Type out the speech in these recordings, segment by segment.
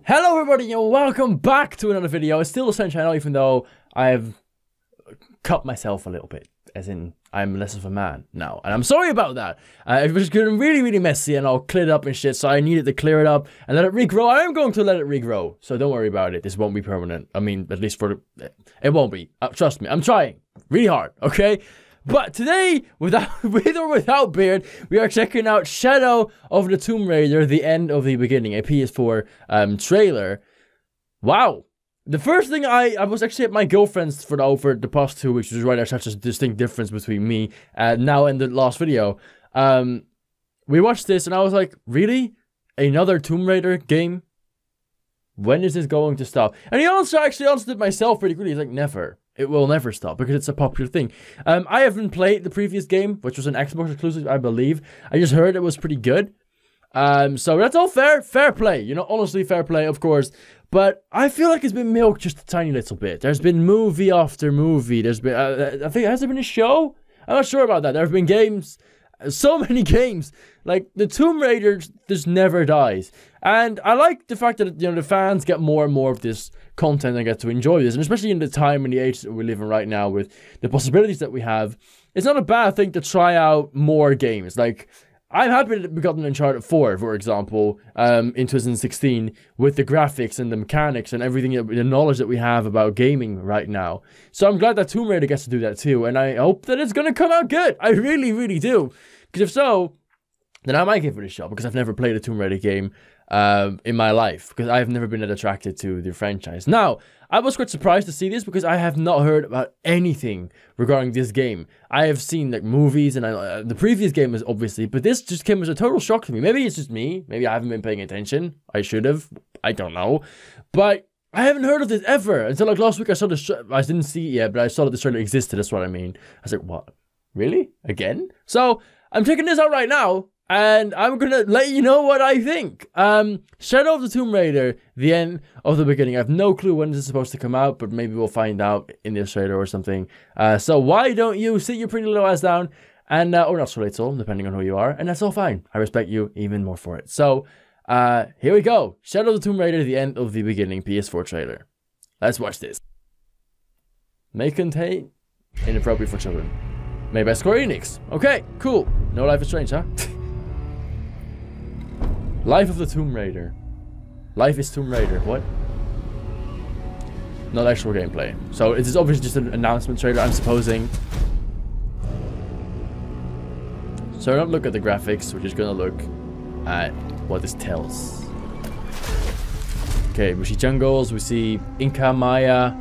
Hello everybody and welcome back to another video. It's still the same channel even though I've cut myself a little bit. As in, I'm less of a man now. And I'm sorry about that. It was getting really messy and all cleared up and shit. So I needed to clear it up and let it regrow. I am going to let it regrow. So don't worry about it. This won't be permanent. I mean, at least for the... It won't be. Trust me. I'm trying really hard. Okay? But today, with or without beard, we are checking out Shadow of the Tomb Raider, The End of the Beginning, a PS4 trailer. Wow. The first thing I was actually at my girlfriend's for the past 2 weeks, which is why there's such a distinct difference between me now and the last video. We watched this and I was like, really? Another Tomb Raider game? When is this going to stop? And he actually answered it myself pretty quickly. He's like, never. It will never stop because it's a popular thing. I haven't played the previous game, which was an Xbox exclusive, I believe. I just heard it was pretty good. So that's all fair play. You know, honestly, fair play, of course. But I feel like it's been milked just a tiny little bit. There's been movie after movie. There's been, I think, has there been a show? I'm not sure about that. There have been games. So many games. Like, the Tomb Raider just never dies. And I like the fact that, you know, the fans get more and more of this content and get to enjoy this. And especially in the time and the age that we live in right now with the possibilities that we have, it's not a bad thing to try out more games. Like, I'm happy that we got an Uncharted 4, for example, in 2016, with the graphics and the mechanics and everything, the knowledge that we have about gaming right now. So I'm glad that Tomb Raider gets to do that too, and I hope that it's going to come out good. I really do. Because if so, then I might give it a shot, because I've never played a Tomb Raider game in my life, because I've never been that attracted to the franchise. Now, I was quite surprised to see this because I have not heard about anything regarding this game. I have seen like movies and the previous game is obviously, but this just came as a total shock to me. Maybe it's just me. Maybe I haven't been paying attention. I should have. I don't know. But I haven't heard of this ever until like last week. I saw this. I didn't see it yet, but I saw that this trailer existed. That's what I mean. I was like, what? Really? Again? So I'm checking this out right now. And I'm gonna let you know what I think. Shadow of the Tomb Raider, The End of the Beginning. I have no clue when this is supposed to come out, but maybe we'll find out in this trailer or something. So why don't you sit your pretty little ass down, and or not so little, depending on who you are, and that's all fine. I respect you even more for it. So, here we go. Shadow of the Tomb Raider, The End of the Beginning, PS4 trailer. Let's watch this. May contain inappropriate for children. Made by Square Enix. Okay, cool. No Life is Strange, huh? Life of the Tomb Raider. Life is Tomb Raider. What? Not actual gameplay. So it is obviously just an announcement trailer, I'm supposing. So we're not look at the graphics. We're just gonna look at what this tells. Okay, we see jungles. We see Inca, Maya.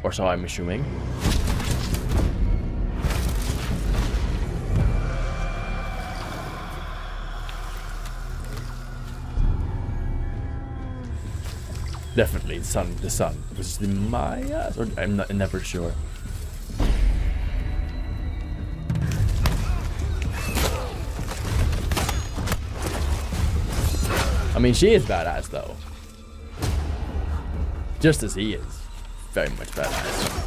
Or so I'm assuming. Definitely the sun. Was it the Mayas? Or I'm never sure. I mean, she is badass though. Just as he is. Very much badass.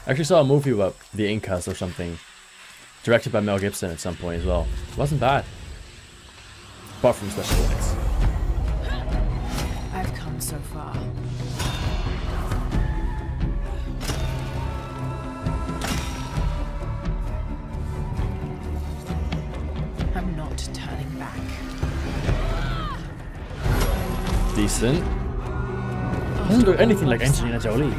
I actually saw a movie about the Incas or something, directed by Mel Gibson at some point as well. It wasn't bad, apart from special effects. I've come so far. I'm not turning back. Decent. Doesn't look anything like Angelina Jolie.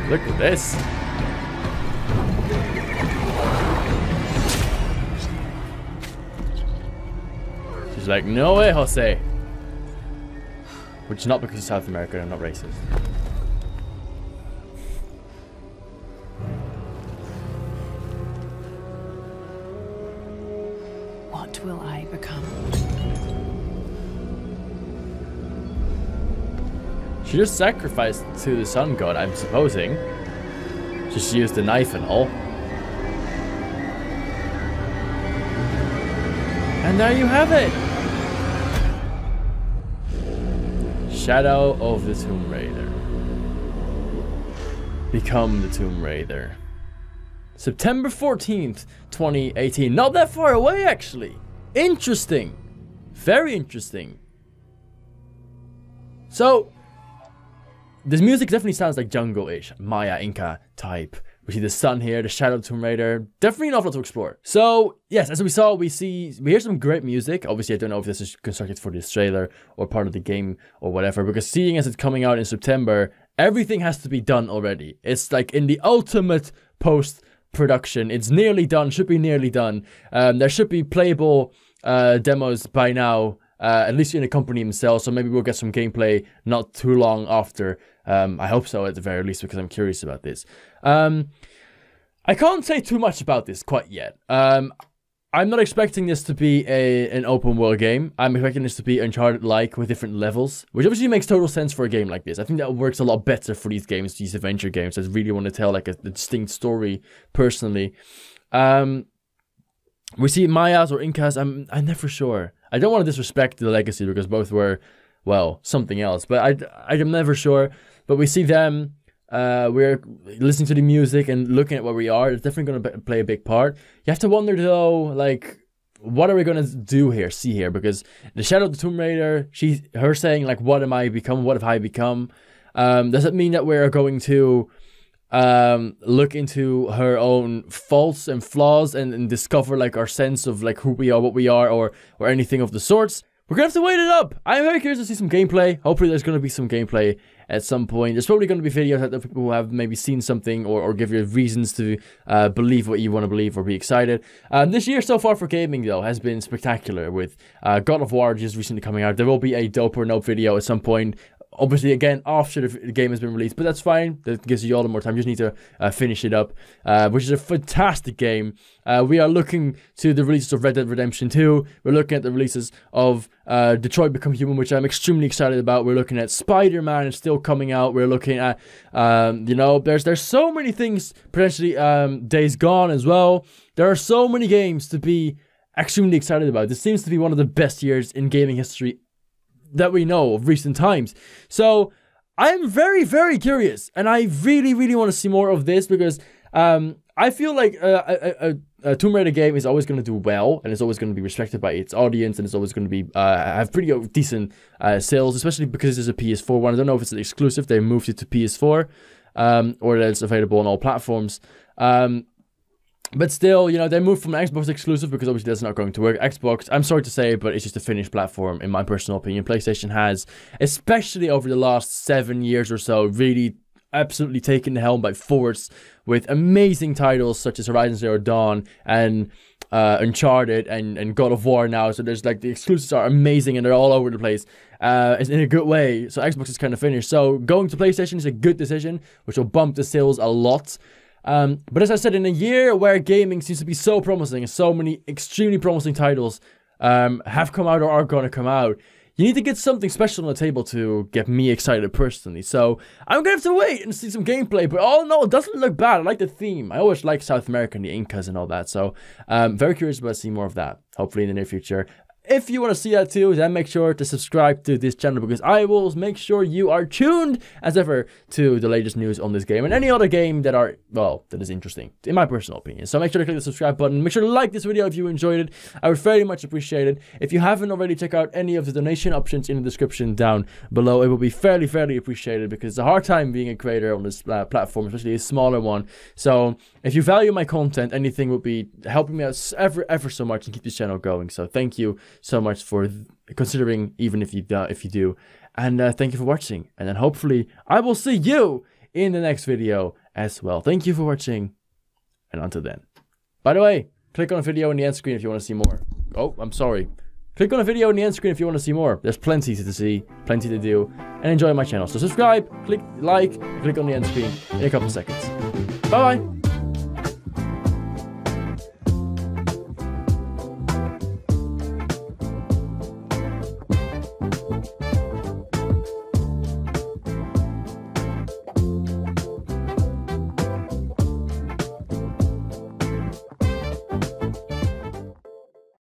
Look at this. She's like, no way, Jose. Which is not because it's South America, I'm not racist. What will I become? She just sacrificed to the sun god, I'm supposing. Just used the knife and all. And there you have it. Shadow of the Tomb Raider. Become the Tomb Raider. September 14th, 2018. Not that far away, actually. Interesting. Very interesting. So, this music definitely sounds like jungle-ish, Maya, Inca type. We see the sun here, the Shadow of the Tomb Raider. Definitely an awful lot to explore. So, yes, as we saw, we hear some great music. Obviously, I don't know if this is constructed for this trailer or part of the game or whatever, because seeing as it's coming out in September, everything has to be done already. It's like in the ultimate post-production. It's nearly done, should be nearly done. There should be playable demos by now, at least in the company themselves, so maybe we'll get some gameplay not too long after. I hope so at the very least, because I'm curious about this. I can't say too much about this quite yet. I'm not expecting this to be an open world game. I'm expecting this to be Uncharted-like with different levels, which obviously makes total sense for a game like this. I think that works a lot better for these games, these adventure games that really want to tell like a distinct story personally. We see Mayas or Incas. I'm never sure. I don't want to disrespect the legacy because both were, well, something else. But I'm never sure. But we see them. We're listening to the music and looking at where we are. It's definitely going to play a big part. You have to wonder though, like, what are we going to do here, see here? Because the Shadow of the Tomb Raider, her saying like, what am I become? What have I become? Does it mean that we're going to look into her own faults and flaws and discover like our sense of like who we are, what we are, or anything of the sorts? We're gonna have to wait it up. I'm very curious to see some gameplay. Hopefully there's gonna be some gameplay at some point. There's probably gonna be videos out there for people who have maybe seen something or give you reasons to believe what you want to believe or be excited. This year so far for gaming though has been spectacular with God of War just recently coming out. There will be a dope or nope video at some point. Obviously, again, after the game has been released, but that's fine. That gives you all the more time. You just need to finish it up, which is a fantastic game. We are looking to the releases of Red Dead Redemption 2. We're looking at the releases of Detroit Become Human, which I'm extremely excited about. We're looking at Spider-Man is still coming out. We're looking at, you know, there's so many things, potentially Days Gone as well. There are so many games to be extremely excited about. This seems to be one of the best years in gaming history that we know of recent times. So I'm very, very curious, and I really, really want to see more of this because I feel like a Tomb Raider game is always going to do well, and it's always going to be respected by its audience, and it's always going to be have pretty decent sales, especially because it's a PS4 one. I don't know if it's an exclusive. They moved it to PS4, or that it's available on all platforms. But still, you know, they moved from an Xbox exclusive because obviously that's not going to work. Xbox, I'm sorry to say, but it's just a finished platform in my personal opinion. PlayStation has, especially over the last 7 years or so, really absolutely taken the helm by force with amazing titles such as Horizon Zero Dawn and Uncharted and God of War now. So there's like the exclusives are amazing and they're all over the place. It's in a good way. So Xbox is kind of finished. So going to PlayStation is a good decision, which will bump the sales a lot. But as I said, in a year where gaming seems to be so promising and so many extremely promising titles have come out or are going to come out, you need to get something special on the table to get me excited personally. So I'm going to have to wait and see some gameplay. But all in all, it doesn't look bad. I like the theme. I always like South America and the Incas and all that. So very curious about seeing more of that, hopefully in the near future. If you want to see that too, then make sure to subscribe to this channel because I will make sure you are tuned as ever to the latest news on this game and any other game that are, well, that is interesting in my personal opinion. So make sure to click the subscribe button. Make sure to like this video if you enjoyed it. I would very much appreciate it. If you haven't already, check out any of the donation options in the description down below. It will be fairly appreciated because it's a hard time being a creator on this platform, especially a smaller one. So if you value my content, anything would be helping me out ever so much and keep this channel going. So thank you so much for considering, even if you do, and thank you for watching, and then hopefully I will see you in the next video as well. Thank you for watching, and until then. By the way, click on a video in the end screen if you want to see more. Oh, I'm sorry. Click on a video in the end screen if you want to see more. There's plenty to see, plenty to do, and enjoy my channel. So subscribe, click like, click on the end screen in a couple seconds. Bye bye.